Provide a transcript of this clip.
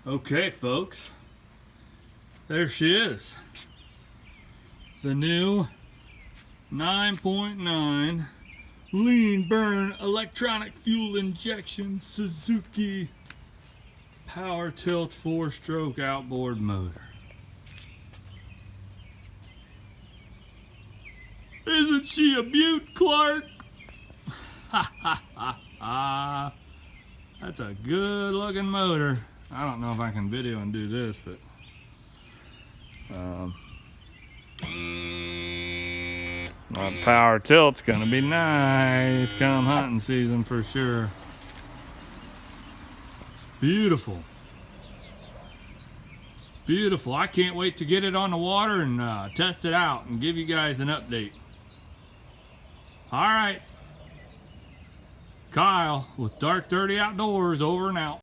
Okay, folks, there she is. The new 9.9 lean burn electronic fuel injection Suzuki power tilt 4-stroke outboard motor. Isn't she a beaut, Clark? Ha ha ha ha. That's a good looking motor. I don't know if I can video and do this, but that power tilt's gonna be nice come hunting season for sure. Beautiful. Beautiful. I can't wait to get it on the water and test it out and give you guys an update. All right. Kyle with Dark Dirty Outdoors over and out.